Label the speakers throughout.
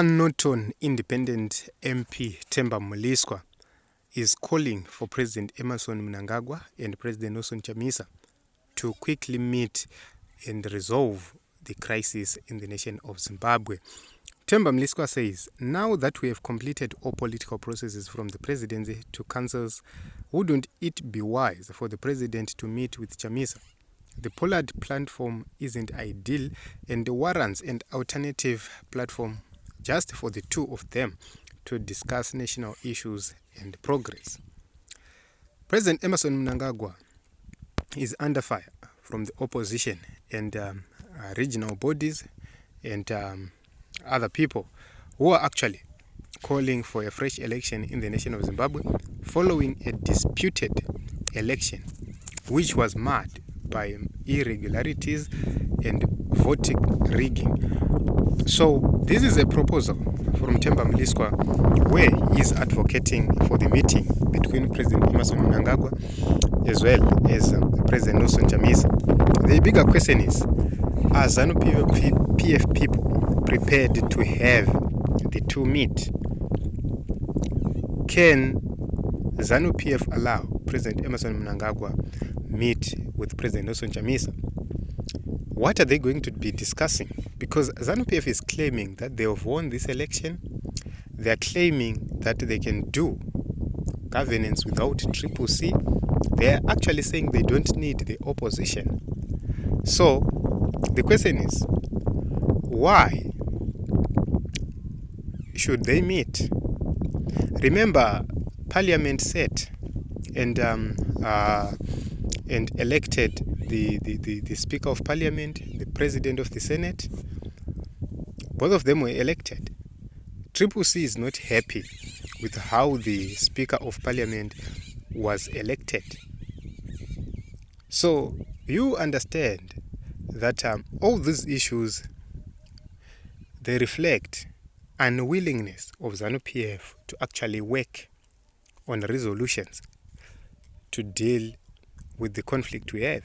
Speaker 1: Norton independent MP Themba Mliswa is calling for President Emmerson Mnangagwa and President Nelson Chamisa to quickly meet and resolve the crisis in the nation of Zimbabwe. Themba Mliswa says, now that we have completed all political processes from the presidency to councils, wouldn't it be wise for the president to meet with Chamisa? The Pollard platform isn't ideal and warrants an alternative platform just for the two of them to discuss national issues and progress. President Emmerson Mnangagwa is under fire from the opposition and regional bodies and other people who are actually calling for a fresh election in the nation of Zimbabwe following a disputed election which was marred by irregularities and voting rigging. So this is a proposal from Themba Mliswa where he is advocating for the meeting between President Emmerson Mnangagwa as well as President Nelson Chamisa. The bigger question is, are ZANU-PF people prepared to have the two meet? Can ZANU-PF allow President Emmerson Mnangagwa meet with President Nelson Chamisa? What are they going to be discussing? Because ZANU-PF is claiming that they have won this election. They are claiming that they can do governance without Triple C. They are actually saying they don't need the opposition. So the question is, why should they meet? Remember, Parliament set and elected the Speaker of Parliament, the President of the Senate. Both of them were elected. Triple C is not happy with how the Speaker of Parliament was elected. So you understand that all these issues, they reflect unwillingness of ZANU-PF to actually work on resolutions to deal with the conflict we have.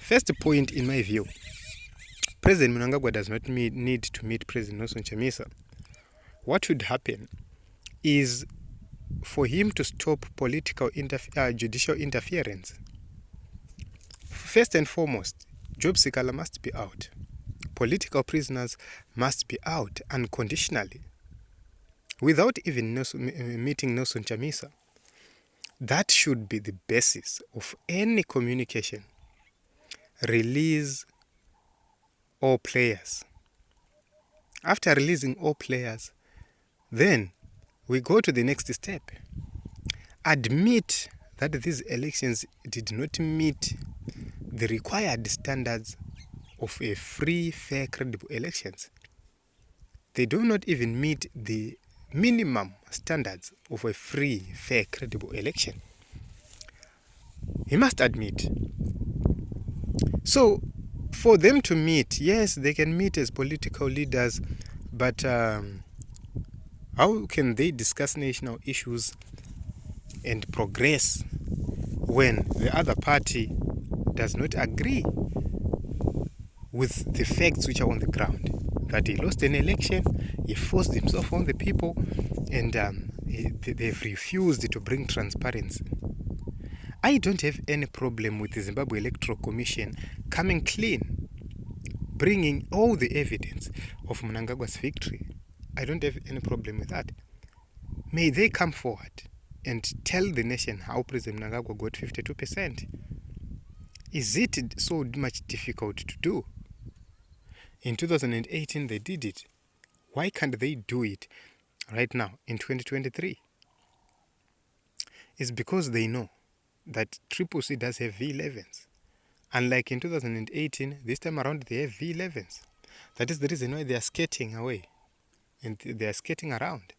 Speaker 1: First point, in my view, President Mnangagwa does not need to meet President Nelson Chamisa. What should happen is for him to stop political judicial interference. First and foremost, Job Sikala must be out. Political prisoners must be out unconditionally, without even meeting Nelson Chamisa. That should be the basis of any communication. Release all players. After releasing all players, then we go to the next step. Admit that these elections did not meet the required standards of a free, fair, credible elections. They do not even meet the minimum standards of a free, fair, credible election. He must admit. So, for them to meet, yes, they can meet as political leaders, but how can they discuss national issues and progress when the other party does not agree with the facts which are on the ground? That he lost an election, he forced himself on the people, and they've refused to bring transparency. I don't have any problem with the Zimbabwe Electoral Commission coming clean, bringing all the evidence of Mnangagwa's victory. I don't have any problem with that. May they come forward and tell the nation how President Mnangagwa got 52%. Is it so much difficult to do? In 2018, they did it. Why can't they do it right now in 2023? It's because they know that Triple C does have V11s. Unlike in 2018, this time around they have V11s. That is the reason why they are skating away and they are skating around.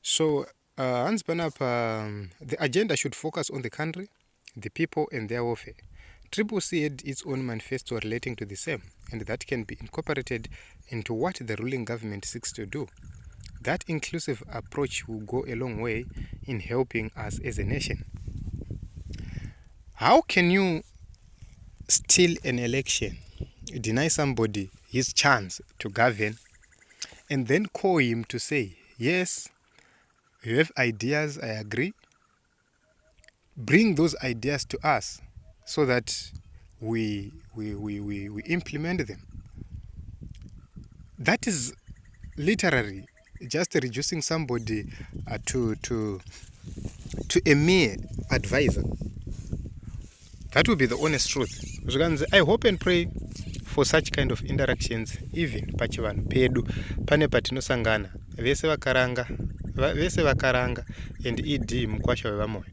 Speaker 1: So, Hans Banap, the agenda should focus on the country, the people, and their welfare. Triple C had its own manifesto relating to the same, and that can be incorporated into what the ruling government seeks to do. That inclusive approach will go a long way in helping us as a nation. How can you steal an election, deny somebody his chance to govern, and then call him to say, yes, you have ideas, I agree. Bring those ideas to us so that we implement them. That is literally just reducing somebody to a mere advisor. That would be the honest truth. I hope and pray for such kind of interactions, even pachivanhu pedu pane patinosangana vese vakaranga and ed mukwasha wevamoyo.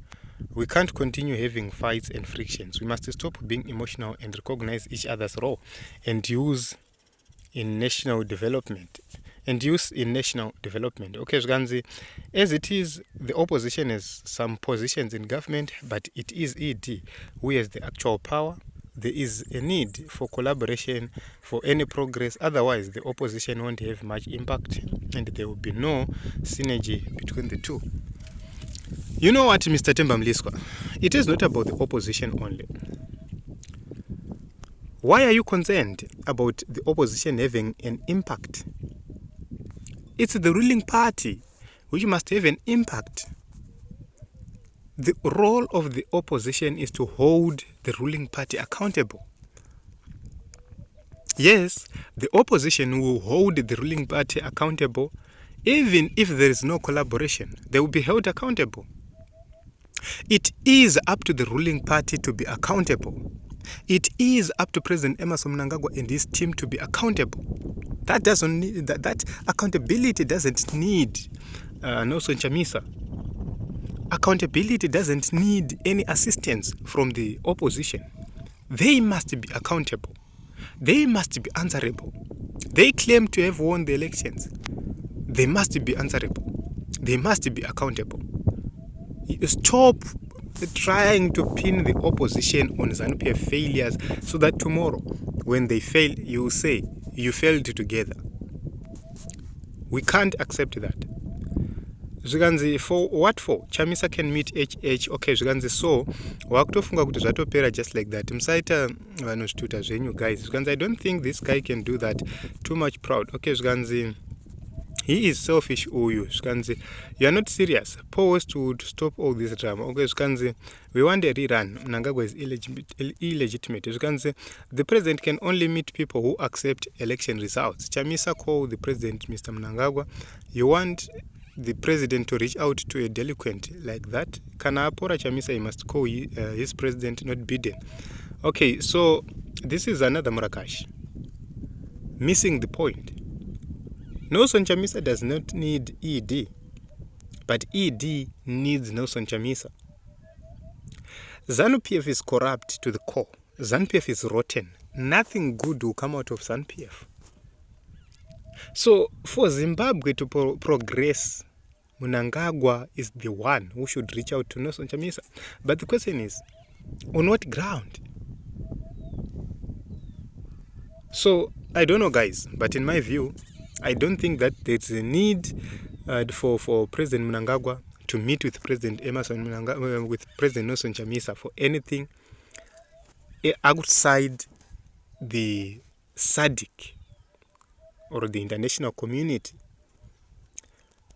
Speaker 1: We can't continue having fights and frictions. We must stop being emotional and recognize each other's role and use in national development. Okay, Zganzi, as it is, the opposition has some positions in government, but it is ED who has the actual power. There is a need for collaboration for any progress. Otherwise, the opposition won't have much impact and there will be no synergy between the two. You know what, Mr. Mliswa? It is not about the opposition only. Why are you concerned about the opposition having an impact? It's the ruling party which must have an impact. The role of the opposition is to hold the ruling party accountable. Yes, the opposition will hold the ruling party accountable. Even if there is no collaboration, they will be held accountable. It is up to the ruling party to be accountable. It is up to President Emmerson Mnangagwa and his team to be accountable. That accountability doesn't need Mnangagwa and Chamisa. Accountability doesn't need any assistance from the opposition. They must be accountable. They must be answerable. They claim to have won the elections. They must be answerable. They must be accountable. Stop trying to pin the opposition on ZANU-PF failures so that tomorrow, when they fail, you will say, you failed together. We can't accept that. Zvikanzi, for what for? Chamisa can meet HH. Okay, zvikanzi, so wakutofunga kuti zvatopera just like that. Musaita vanosituta zvenyu guys. Zvikanzi, I don't think this guy can do that. Too much proud. Okay, zvikanzi, he is selfish. Uyu zvikanzi, you are not serious. Pause to stop all this drama. Okay, zvikanzi, we want a rerun. Mnangagwa is illegitimate. Zvikanzi, the president can only meet people who accept election results. Chamisa call the president Mr. Mnangagwa. You want the president to reach out to a delinquent like that? Kana apora Chamisa, he must call his president, not Biden. Okay, so this is another Marrakesh. Missing the point. Nelson Chamisa does not need ED, but ED needs Nelson Chamisa. ZANU-PF is corrupt to the core. ZANU-PF is rotten. Nothing good will come out of ZANU-PF. So for Zimbabwe to progress, Mnangagwa is the one who should reach out to Nelson Chamisa. But the question is, on what ground? So I don't know, guys, but in my view, I don't think that there's a need for President Mnangagwa to meet with President Emmerson Mnangagwa, with President Nelson Chamisa for anything outside the SADC or the international community.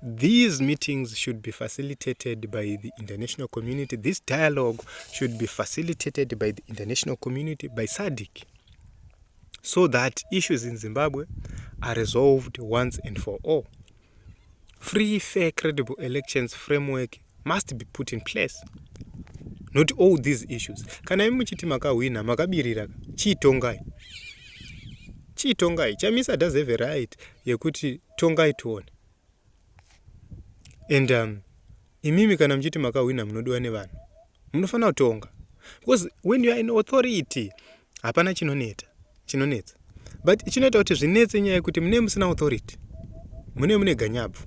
Speaker 1: These meetings should be facilitated by the international community. This dialogue should be facilitated by the international community, by SADC, so that issues in Zimbabwe are resolved once and for all. Free, fair, credible elections framework must be put in place. Not all these issues. Kana muchiti makawina makabirira chitongai. Chitongai. Chamisa does have a right yekuti tongai tuone. And imimi kana mchiti makawina mnodwa nevanhu. Munofana kutonga. Because when you are in authority, hapana chinonetsa. But chinoita kuti zvinetse nyaya yekuti mune musina authority. Mune ganyabu.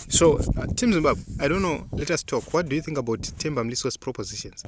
Speaker 1: So, Team Zimbabwe, I don't know, let us talk. What do you think about Mliswa's propositions?